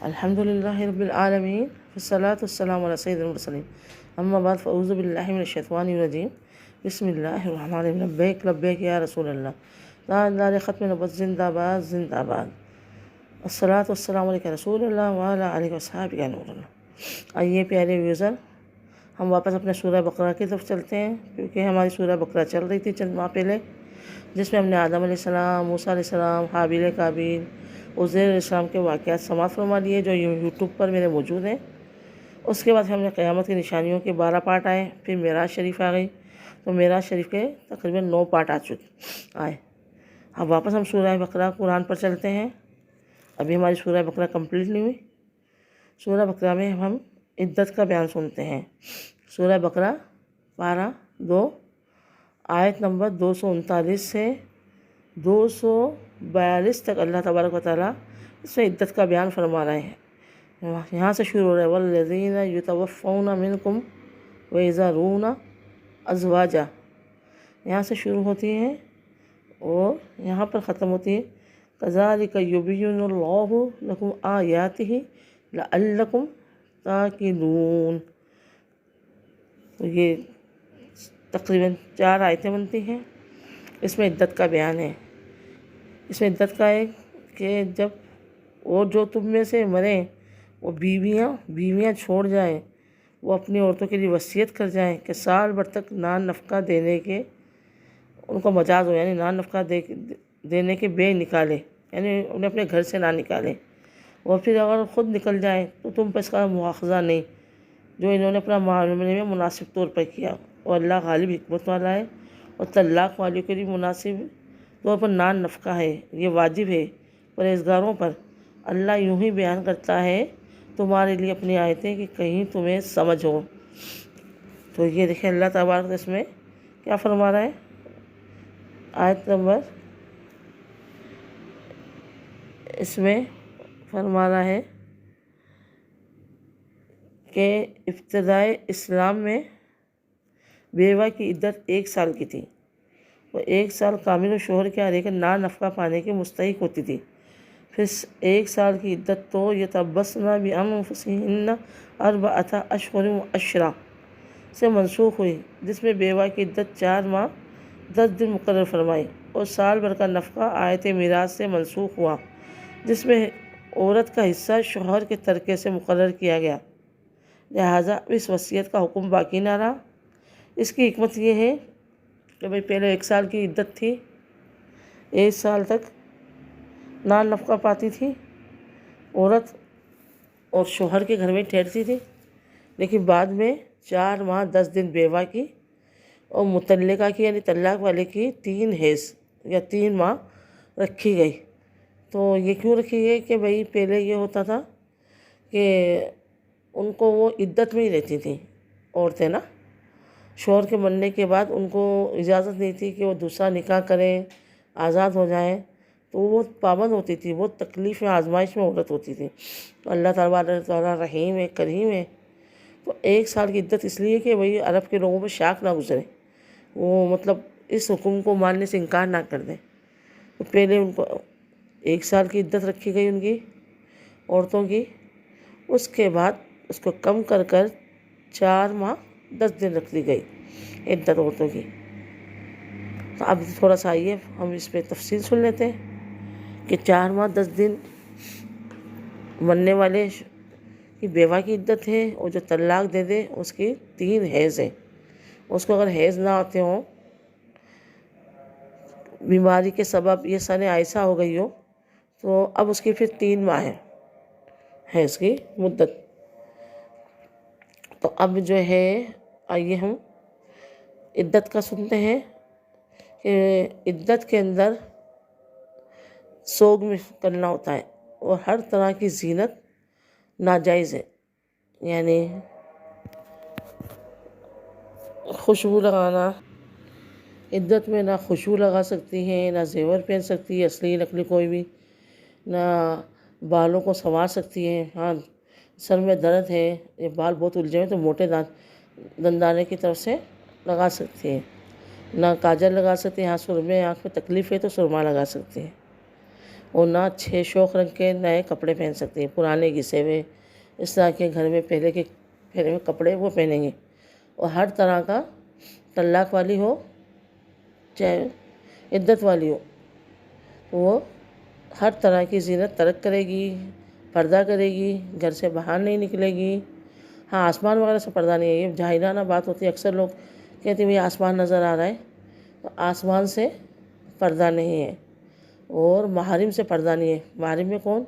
الحمد للہ رب العالمین والصلاة والسلام علی سید المرسلین اما بعد فاعوذ باللہ من الشیطان الرجیم بسم اللہ الرحمن الرحیم لبیک لبیک یا رسول اللہ تاجدار ختم نبوت زندہ باد زندہ باد الصلاۃ والسلام علیک رسول اللہ وعلی آلہ وصحبہ یا نور اللہ۔ آئیے پیارے یوزر، ہم واپس اپنے سورہ بقرہ کی طرف چلتے ہیں، کیونکہ ہماری سورہ بقرہ چل رہی تھی چند ماہ پہلے، جس میں ہم نے آدم علیہ السلام، موسیٰ علیہ السلام، حابیل قابیل، عزیر علیہ السلام کے واقعات سماعت فرما لیے جو یوٹیوب پر میرے موجود ہیں۔ اس کے بعد ہم نے قیامت کی نشانیوں کے 12 پارٹ آئے، پھر معراج شریف آ گئی، تو معراج شریف کے تقریباً 9 پارٹ آئے۔ اب واپس ہم سورہ بقرہ قرآن پر چلتے ہیں۔ ابھی ہماری سورہ بقرہ کمپلیٹ نہیں ہوئی۔ سورہ بقرہ میں ہم عدت کا بیان سنتے ہیں۔ سورہ بقرہ پارہ 2 آیت نمبر 239 سے 242 تک اللہ تبارک و تعالیٰ اس میں عدت کا بیان فرما رہے ہیں۔ یہاں سے شروع ہو رہا ہے والذین یتوفون منکم ویذرون ازواجا، یہاں سے شروع ہوتی ہیں اور یہاں پر ختم ہوتی ہے کذالک یبین اللہ لکم آیاتہ لعلکم تعقلون۔ تو یہ تقریباً 4 آیتیں بنتی ہیں۔ اس میں عدت کا بیان ہے۔ اس میں عدت کا ہے کہ جب وہ جو تم میں سے مریں وہ بیویاں چھوڑ جائیں، وہ اپنی عورتوں کے لیے وصیت کر جائیں کہ سال بھر تک نان نفقہ دینے کے، ان کو مجاز ہو، یعنی نان نفقہ دینے کے بے نکالے، یعنی انہیں اپنے گھر سے نہ نکالے، اور پھر اگر خود نکل جائیں تو تم پر اس کا مواخذہ نہیں، جو انہوں نے اپنا معاملے میں مناسب طور پر کیا۔ اور اللہ غالب حکمت والا ہے، اور طلاق والیوں کے لیے مناسب طور پر نان نفقہ ہے، یہ واجب ہے پرہیزگاروں پر۔ اللہ یوں ہی بیان کرتا ہے تمہارے لیے اپنی آیتیں کہ کہیں تمہیں سمجھ ہو۔ تو یہ دیکھیں اللہ تبارک اس میں کیا فرما رہا ہے۔ آیت نمبر اس میں فرما رہا ہے کہ ابتدائے اسلام میں بیوہ کی عدت 1 سال کی تھی، وہ 1 سال کامل و شوہر کے علیہ نان نفقہ پانے کے مستحق ہوتی تھی۔ پھر 1 سال کی عدت تو یتربصن بانفسہن 4 اشہر و عشرہ سے منسوخ ہوئی، جس میں بیوہ کی عدت 4 ماہ 10 دن مقرر فرمائی، اور سال بھر کا نفقہ آیت میراث سے منسوخ ہوا، جس میں عورت کا حصہ شوہر کے ترکے سے مقرر کیا گیا، لہٰذا اس وصیت کا حکم باقی نہ رہا۔ اس کی حکمت یہ ہے کہ بھئی پہلے 1 سال کی عدت تھی، 1 سال تک نان نفقہ پاتی تھی عورت اور شوہر کے گھر میں ٹھہرتی تھی، لیکن بعد میں 4 ماہ 10 دن بیوہ کی اور مطلقہ کی یعنی طلاق والے کی 3 حیض یا 3 ماہ رکھی گئی۔ تو یہ کیوں رکھی گئی کہ بھئی پہلے یہ ہوتا تھا کہ ان کو وہ عدت میں ہی رہتی تھیں عورتیں نا، شوہر کے مرنے کے بعد ان کو اجازت نہیں تھی کہ وہ دوسرا نکاح کریں، آزاد ہو جائیں، تو وہ پابند ہوتی تھی، وہ تکلیف میں آزمائش میں عورت ہوتی تھی۔ تو اللہ تعالیٰ رحیم ہے، کریم ہے، تو 1 سال کی عدت اس لیے کہ بھئی عرب کے لوگوں پہ شاک نہ گزرے، وہ مطلب اس حکم کو ماننے سے انکار نہ کر دیں۔ تو پہلے ان کو 1 سال کی عدت رکھی گئی ان کی عورتوں کی، اس کے بعد اس کو کم کر 4 ماہ 10 دن رکھ دی گئی عدت عورتوں کی۔ تو اب تھوڑا سا آئیے ہم اس پہ تفصیل سن لیتے ہیں کہ 4 ماہ 10 دن مرنے والے کی بیوہ کی عدت ہے، اور جو طلاق دے دے اس کی 3 حیض ہیں۔ اس کو اگر حیض نہ آتے ہوں، بیماری کے سبب یہ سن عائشہ ہو گئی ہو، تو اب اس کی پھر 3 ماہ ہے حیض کی مدت۔ تو اب جو ہے آئیے ہم عدت کا سنتے ہیں کہ عدت کے اندر سوگ میں کرنا ہوتا ہے، اور ہر طرح کی زینت ناجائز ہے، یعنی خوشبو لگانا، عدت میں نہ خوشبو لگا سکتی ہیں، نہ زیور پہن سکتی ہے اصلی نقلی کوئی بھی، نہ بالوں کو سنوار سکتی ہیں۔ ہاں سر میں درد ہے، یہ بال بہت الجھے ہوئے تو موٹے دندانے کی طرف سے لگا سکتی ہیں، نہ کاجل لگا سکتی ہیں، ہاں سرمے آنکھ میں تکلیف ہے تو سرما لگا سکتی ہیں۔ وہ نہ اچھے شوق رنگ کے نئے کپڑے پہن سکتی ہیں، پرانے گھسے ہوئے اس طرح کے گھر میں پہلے کے پہنے ہوئے کپڑے وہ پہنیں گے، اور ہر طرح کا طلاق والی ہو چاہے عدت والی ہو، وہ ہر طرح کی زینت ترک کرے گی، پردہ کرے گی، گھر سے باہر نہیں نکلے گی۔ ہاں آسمان وغیرہ سے پردہ نہیں ہے، یہ جاہلانہ بات ہوتی ہے، اکثر لوگ کہتے ہیں یہ آسمان نظر آ رہا ہے، تو آسمان سے پردہ نہیں ہے، اور محارم سے پردہ نہیں ہے۔ محارم میں کون؟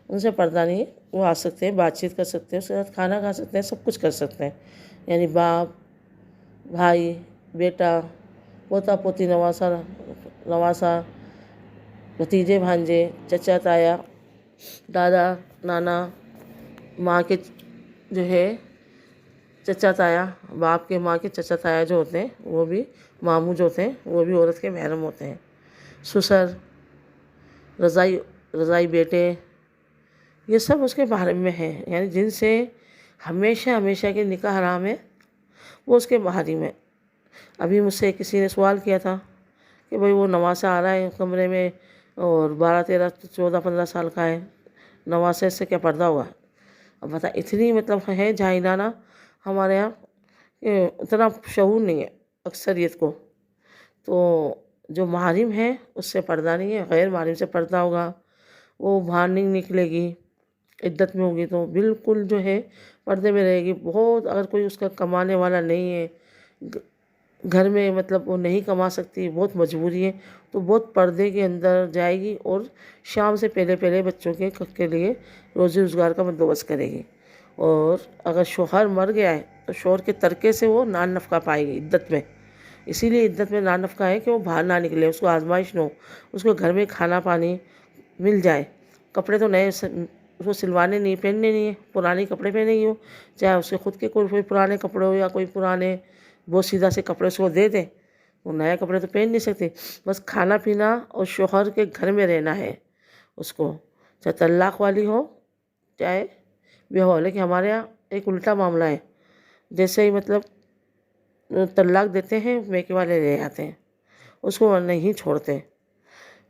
ان سے پردہ نہیں ہے، وہ آ سکتے ہیں، بات چیت کر سکتے ہیں، اس کے ساتھ کھانا کھا سکتے ہیں، سب کچھ کر سکتے ہیں، یعنی باپ، بھائی، بیٹا، پوتا پوتی، نواسا، بھتیجے بھانجے، چچا تایا، دادا نانا، ماں کے جو ہے چچا تایا، باپ کے ماں کے چچا تایا جو ہوتے ہیں وہ بھی ماموں جو ہوتے ہیں وہ بھی عورت کے محرم ہوتے ہیں۔ سسر، رضائی بیٹے، یہ سب اس کے محرم میں ہیں، یعنی جن سے ہمیشہ ہمیشہ کے نکاح حرام ہے وہ اس کے محرم ہیں۔ ابھی مجھ سے کسی نے سوال کیا تھا کہ بھئی وہ نواسا آ رہا ہے کمرے میں اور 12 13 14 15 سال کا ہے، نواسے سے کیا پردہ ہوا؟ اب بتا، اتنی مطلب ہے جاہلانہ ہمارے یہاں کہ اتنا شعور نہیں ہے اکثریت کو، تو جو محارم ہے اس سے پردہ نہیں ہے، غیر محارم سے پردہ ہوگا، وہ باہر نہیں نکلے گی، عدت میں ہوگی تو بالکل جو ہے پردے میں رہے گی۔ بہت اگر کوئی اس کا کمانے والا نہیں ہے، گھر میں مطلب وہ نہیں کما سکتی، بہت مجبوری ہے، تو بہت پردے کے اندر جائے گی، اور شام سے پہلے پہلے بچوں کے لیے روزی روزگار کا بندوبست کرے گی۔ اور اگر شوہر مر گیا ہے تو شوہر کے ترکے سے وہ نان نفقہ پائے گی عدت میں، اسی لیے عدت میں نان نفقہ ہے کہ وہ باہر نہ نکلے، اس کو آزمائش نہ ہو، اس کو گھر میں کھانا پانی مل جائے۔ کپڑے تو نئے اس کو سلوانے نہیں، پہننے نہیں ہیں، پرانے کپڑے پہنے گی وہ، چاہے اس کے خود کے کوئی پرانے کپڑے ہو یا کوئی پرانے بہت سیدھا سے کپڑے اس کو دے دیں، وہ نئے کپڑے تو پہن نہیں سکتے، بس کھانا پینا اور شوہر کے گھر میں رہنا ہے اس کو، چاہے طلاق والی ہو چاہے بیوہ ہو۔ لیکن ہمارے یہاں ایک الٹا معاملہ ہے، جیسے ہی مطلب طلاق دیتے ہیں میکے والے لے آتے ہیں، اس کو نہیں چھوڑتے۔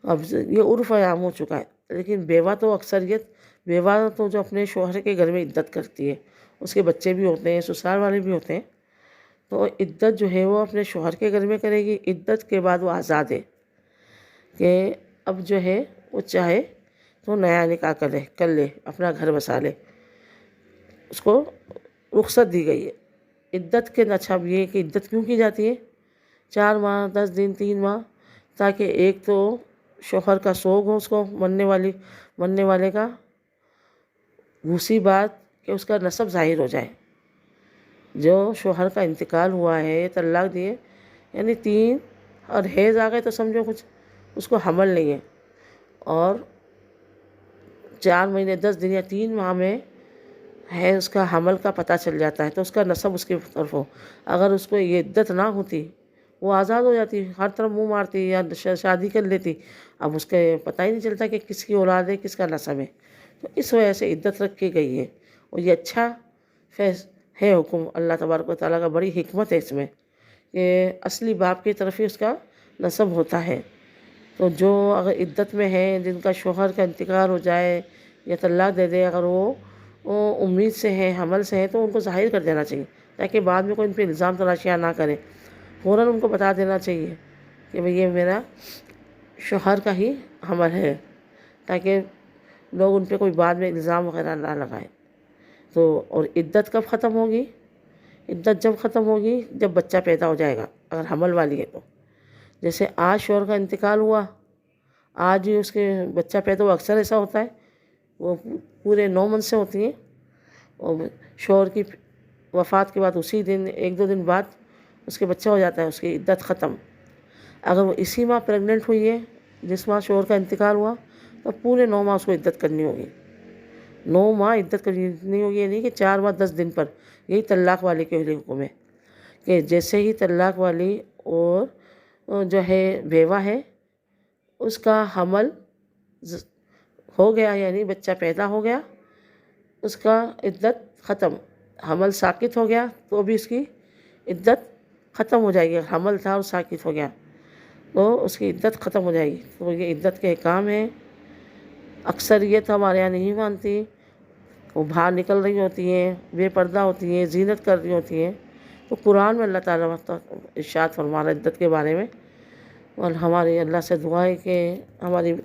اب یہ عرف عام ہو چکا ہے، لیکن بیوہ تو اکثریت، بیوہ تو جو اپنے شوہر کے گھر میں عدت کرتی ہے، اس کے بچے بھی ہوتے ہیں، سسرال والے بھی ہوتے ہیں، تو عدت جو ہے وہ اپنے شوہر کے گھر میں کرے گی۔ عدت کے بعد وہ آزاد ہے کہ اب جو ہے وہ چاہے تو نیا نکاح کر لے، اپنا گھر بسا لے، اس کو رخصت دی گئی ہے۔ عدت کے اچھا یہ ہے کہ عدت کیوں کی جاتی ہے؟ 4 ماہ 10 دن 3 ماہ، تاکہ ایک تو شوہر کا سوگ ہو، اس کو مرنے والے کا، دوسری بات کہ اس کا نسب ظاہر ہو جائے۔ جو شوہر کا انتقال ہوا ہے، طلاق دیے، یعنی 3 اور حیض آ گئے تو سمجھو کچھ اس کو حمل نہیں ہے، اور 4 مہینے 10 دن یا 3 ماہ میں ہے اس کا حمل کا پتہ چل جاتا ہے، تو اس کا نسب اس کی طرف ہو۔ اگر اس کو یہ عدت نہ ہوتی وہ آزاد ہو جاتی، ہر طرف منہ مارتی یا شادی کر لیتی، اب اس کے پتہ ہی نہیں چلتا کہ کس کی اولاد ہے، کس کا نسب ہے، تو اس وجہ سے عدت رکھی گئی ہے۔ اور یہ اچھا ہے حکم اللہ تبارک و تعالیٰ کا، بڑی حکمت ہے اس میں کہ اصلی باپ کی طرف ہی اس کا نسب ہوتا ہے۔ تو جو اگر عدت میں ہیں، جن کا شوہر کا انتقال ہو جائے یا طلاق دے دے، اگر وہ امید سے ہیں، حمل سے ہیں، تو ان کو ظاہر کر دینا چاہیے، تاکہ بعد میں کوئی ان پہ الزام تراشیاں نہ کرے، فوراً ان کو بتا دینا چاہیے کہ بھئی یہ میرا شوہر کا ہی حمل ہے، تاکہ لوگ ان پہ کوئی بعد میں الزام وغیرہ نہ لگائیں۔ تو اور عدت کب ختم ہوگی؟ عدت جب ختم ہوگی جب بچہ پیدا ہو جائے گا، اگر حمل والی ہے تو۔ جیسے آج شوہر کا انتقال ہوا، آج ہی اس کے بچہ پیدا ہوا، اکثر ایسا ہوتا ہے، وہ پورے 9 منتھ سے ہوتی ہیں، اور شوہر کی وفات کے بعد اسی دن 1-2 دن بعد اس کے بچہ ہو جاتا ہے، اس کی عدت ختم۔ اگر وہ اسی ماہ پریگننٹ ہوئی ہے جس ماہ شوہر کا انتقال ہوا، تو پورے 9 ماہ اس کو عدت کرنی ہوگی، 9 ماہ عدت کرنی ہوگی، یہ نہیں کہ 4 ماہ 10 دن پر۔ یہی طلاق والے کے حکم ہے کہ جیسے ہی طلاق والی اور جو ہے بیوہ ہے، اس کا حمل ہو گیا، یعنی بچہ پیدا ہو گیا، اس کا عدت ختم، حمل ساقط ہو گیا تو بھی اس کی عدت ختم ہو جائے گی۔ حمل تھا اور ساقط ہو گیا تو اس کی عدت ختم ہو جائے گی۔ تو یہ عدت کے احکام ہیں اکثریت ہمارے یہاں نہیں مانتی، وہ باہر نکل رہی ہوتی ہیں، بے پردہ ہوتی ہیں، زینت کر رہی ہوتی ہیں۔ تو قرآن میں اللہ تعالیٰ ارشاد فرما رہا ہے عدت کے بارے میں، اور ہماری اللہ سے دعا ہے کہ ہماری